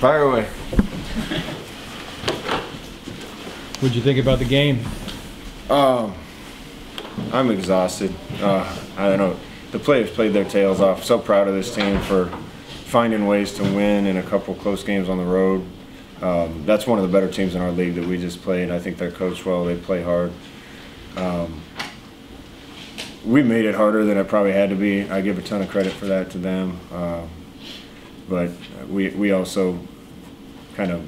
Fire away. What'd you think about the game? I'm exhausted. I don't know. The players played their tails off. So proud of this team for finding ways to win in a couple close games on the road. That's one of the better teams in our league that we just played. I think they're coached well. They play hard. We made it harder than it probably had to be. I give a ton of credit for that to them. But we also kind of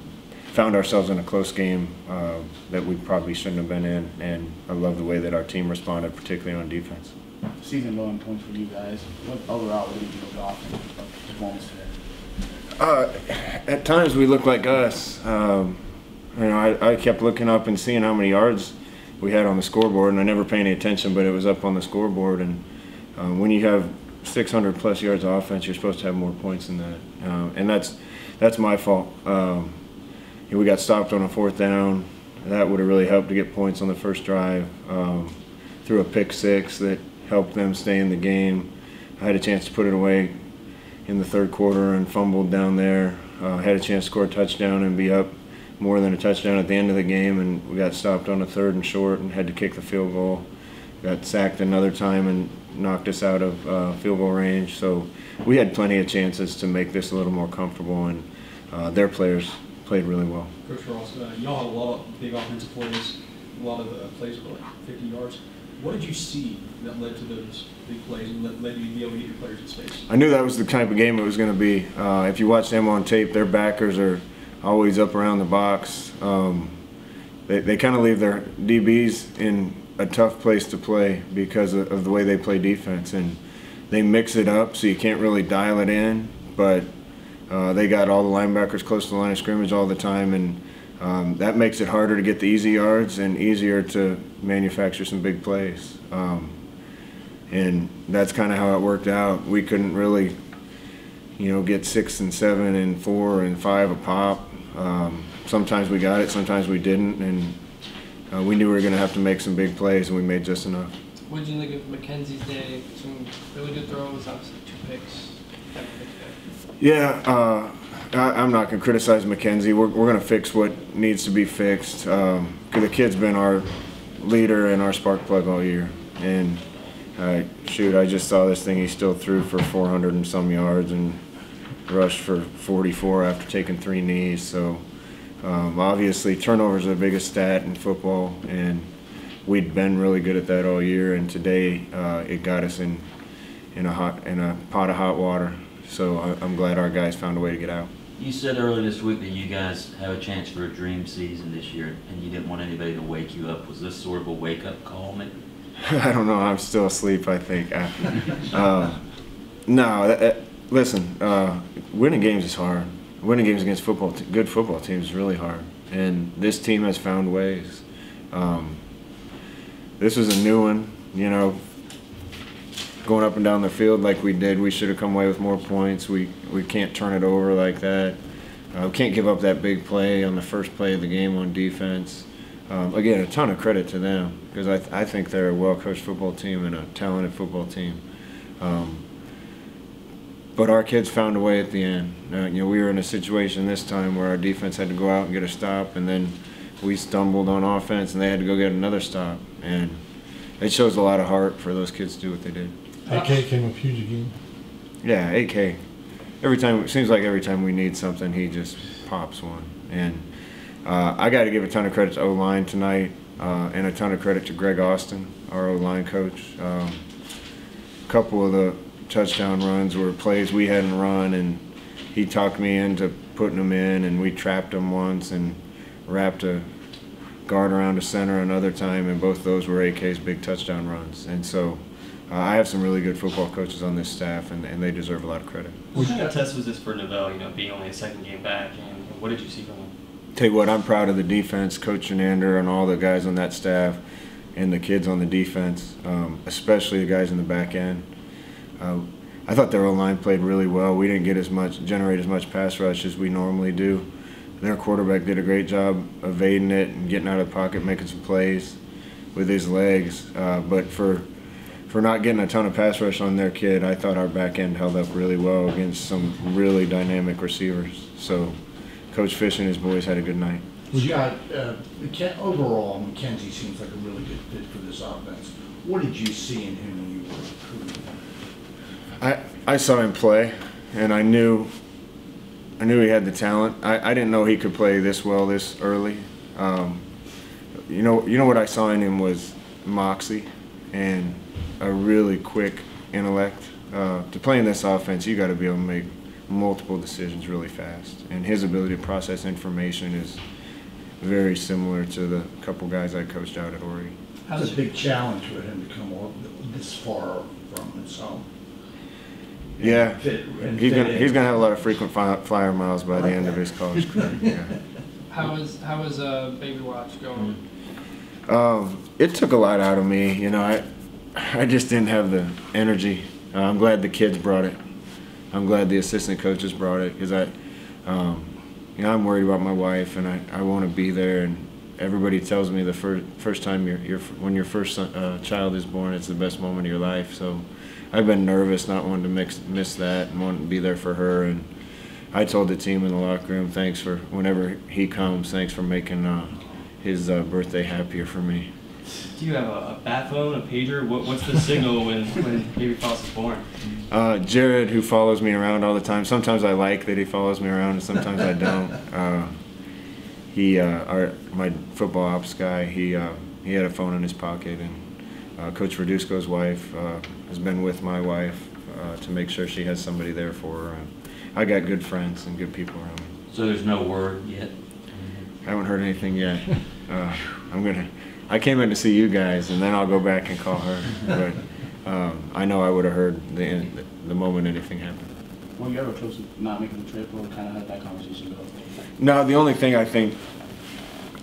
found ourselves in a close game that we probably shouldn't have been in, and I love the way that our team responded, particularly on defense. Season low in points for you guys. What overall would you look off in performance today? At times we look like us. I kept looking up and seeing how many yards we had on the scoreboard, and I never paid any attention, but it was up on the scoreboard. And when you have 600 plus yards of offense, you're supposed to have more points than that, and that's my fault. We got stopped on a 4th down. That would have really helped to get points on the first drive. Threw a pick 6 that helped them stay in the game. I had a chance to put it away in the 3rd quarter and fumbled down there. Had a chance to score a touchdown and be up more than a touchdown at the end of the game, and we got stopped on a 3rd and short and had to kick the field goal. Got sacked another time and knocked us out of field goal range. So we had plenty of chances to make this a little more comfortable, and their players played really well. Coach Ross, y'all had a lot of big offensive plays. A lot of plays were like 50 yards. What did you see that led to those big plays and led you to be able to get your players in space? I knew that was the type of game it was going to be. If you watch them on tape, their backers are always up around the box. They kind of leave their DBs in a tough place to play because of the way they play defense, and they mix it up so you can't really dial it in, but they got all the linebackers close to the line of scrimmage all the time, and that makes it harder to get the easy yards and easier to manufacture some big plays. And that's kind of how it worked out. We couldn't really, get 6 and 7 and 4 and 5 a pop. Sometimes we got it, sometimes we didn't, and we knew we were going to have to make some big plays, and we made just enough. What did you think of McKenzie's day? Some really good throws, obviously 2 picks. Yeah, I'm not going to criticize McKenzie. We're going to fix what needs to be fixed. The kid's been our leader and our spark plug all year. And I just saw this thing. He still threw for 400 and some yards and rushed for 44 after taking 3 knees. So obviously turnovers are the biggest stat in football, and we'd been really good at that all year. And today it got us in a pot of hot water. So I'm glad our guys found a way to get out. You said earlier this week that you guys have a chance for a dream season this year, and you didn't want anybody to wake you up. Was this sort of a wake-up call, maybe? I don't know. I'm still asleep, I think. Listen, winning games is hard. Winning games against good football teams is really hard, and this team has found ways. This was a new one, going up and down the field like we did. We should have come away with more points. We can't turn it over like that. We can't give up that big play on the first play of the game on defense. Again, a ton of credit to them, because I think they're a well-coached football team and a talented football team. But our kids found a way at the end. We were in a situation this time where our defense had to go out and get a stop, and then we stumbled on offense and they had to go get another stop. And it shows a lot of heart for those kids to do what they did. AK came up huge again. Yeah, AK. It seems like every time we need something, he just pops one. And I got to give a ton of credit to O-line tonight, and a ton of credit to Greg Austin, our O-line coach. A couple of the touchdown runs were plays we hadn't run, and he talked me into putting them in, and we trapped them once and wrapped a guard around the center another time, and both those were AK's big touchdown runs. And so I have some really good football coaches on this staff, and they deserve a lot of credit. What kind of test was this for Novell, being only a 2nd game back, and what did you see from him? Tell you what, I'm proud of the defense, Coach Shenander and all the guys on that staff and the kids on the defense, especially the guys in the back end. I thought their O-line played really well. We didn't generate as much pass rush as we normally do. Their quarterback did a great job evading it and getting out of the pocket, making some plays with his legs. But for not getting a ton of pass rush on their kid, I thought our back end held up really well against some really dynamic receivers. So Coach Fish and his boys had a good night. Overall, McKenzie seems like a really good fit for this offense. What did you see in him when you were recruiting? I saw him play, and I knew he had the talent. I didn't know he could play this well this early. You know what I saw in him was moxie and a really quick intellect. To play in this offense, you got to be able to make multiple decisions really fast, and his ability to process information is very similar to the couple guys I coached out at Oregon. It's a big challenge for him to come this far from his home. Yeah, he's gonna have a lot of frequent flyer miles by the end of his college career. Yeah. How is Baby Watch going? It took a lot out of me. You know, I just didn't have the energy. I'm glad the kids brought it. I'm glad the assistant coaches brought it because you know, I'm worried about my wife and I want to be there. And everybody tells me the first time when your first child is born, it's the best moment of your life. So I've been nervous, not wanting to miss that, and wanting to be there for her. And I told the team in the locker room, thanks for whenever he comes, thanks for making his birthday happier for me. Do you have a bat phone, a pager? What's the signal when Baby Foss is born? Jared, who follows me around all the time. Sometimes I like that he follows me around, and sometimes I don't. My football ops guy, he had a phone in his pocket, and Coach Verduzco's wife has been with my wife to make sure she has somebody there for her. I got good friends and good people around me. So there's no word yet? I haven't heard anything yet. I came in to see you guys, and then I'll go back and call her. But I know I would have heard the moment anything happened. Were you ever close to not making the trip, or kind of had that conversation go? No, the only thing I think,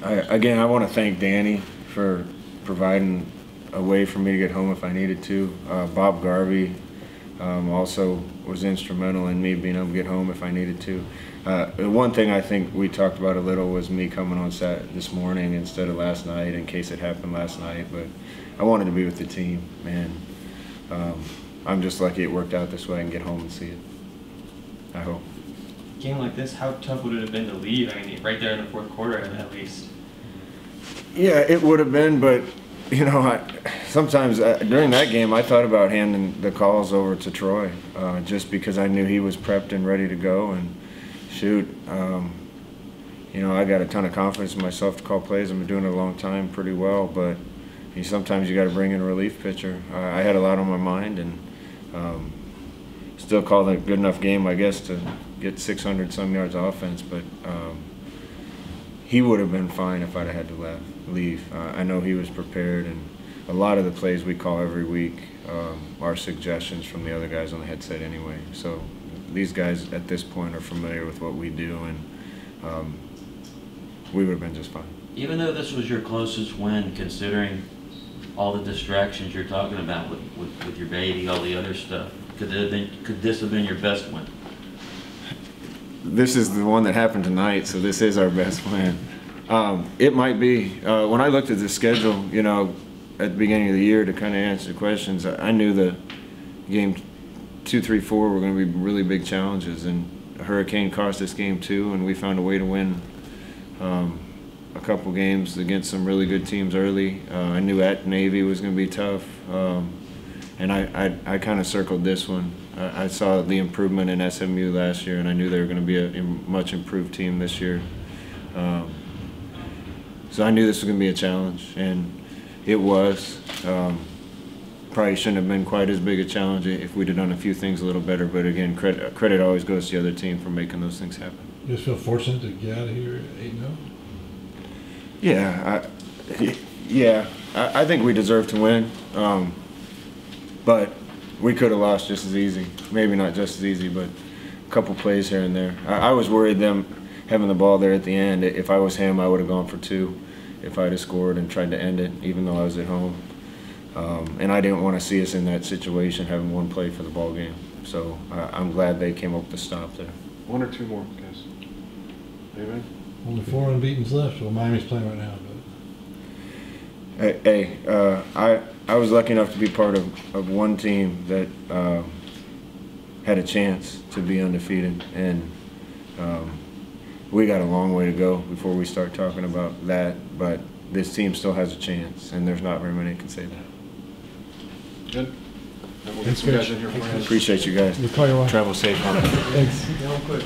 I want to thank Danny for providing a way for me to get home if I needed to. Bob Garvey also was instrumental in me being able to get home if I needed to. The one thing I think we talked about a little was me coming on set this morning instead of last night, in case it happened last night. But I wanted to be with the team, and I'm just lucky it worked out this way and get home and see it. I hope. A game like this, how tough would it have been to leave? I mean, right there in the fourth quarter, at least. Yeah, it would have been, but you know, sometimes during that game, I thought about handing the calls over to Troy, just because I knew he was prepped and ready to go. And shoot, you know, I got a ton of confidence in myself to call plays. I've been doing it a long time, pretty well. But sometimes you got to bring in a relief pitcher. I had a lot on my mind, and still called a good enough game, I guess, to get 600 some yards of offense. But he would have been fine if I'd have had to leave. I know he was prepared, and a lot of the plays we call every week are suggestions from the other guys on the headset anyway. So these guys at this point are familiar with what we do, and we would have been just fine. Even though this was your closest win, considering all the distractions you're talking about with your baby, all the other stuff, could this have been your best win? This is the one that happened tonight, so this is our best win. It might be. When I looked at the schedule, you know, at the beginning of the year to kind of answer questions, I knew the game 2, 3, 4 were going to be really big challenges, and a hurricane cost us game 2, and we found a way to win a couple games against some really good teams early. I knew at Navy was going to be tough, and I kind of circled this one. I saw the improvement in SMU last year, and I knew they were going to be a much improved team this year. So I knew this was going to be a challenge, and it was. Probably shouldn't have been quite as big a challenge if we'd have done a few things a little better, but again, credit always goes to the other team for making those things happen. You just feel fortunate to get out of here at 8-0? Yeah, I think we deserve to win, but we could have lost just as easy. Maybe not just as easy, but a couple plays here and there. I was worried them having the ball there at the end. If I was him, I would have gone for 2 if I'd have scored and tried to end it, even though I was at home. And I didn't want to see us in that situation, having one play for the ball game. So I'm glad they came up with the stop there. 1 or 2 more, guys. Amen. Only 4 unbeatens left. Well, Miami's playing right now, but I was lucky enough to be part of one team that had a chance to be undefeated, and we got a long way to go before we start talking about that. But this team still has a chance, and there's not very many that can say that. Good. Then we'll get Thanks, some guys Coach. in here for you. Appreciate you guys. We'll call your wife. Travel safe on it. Thanks. Real quick.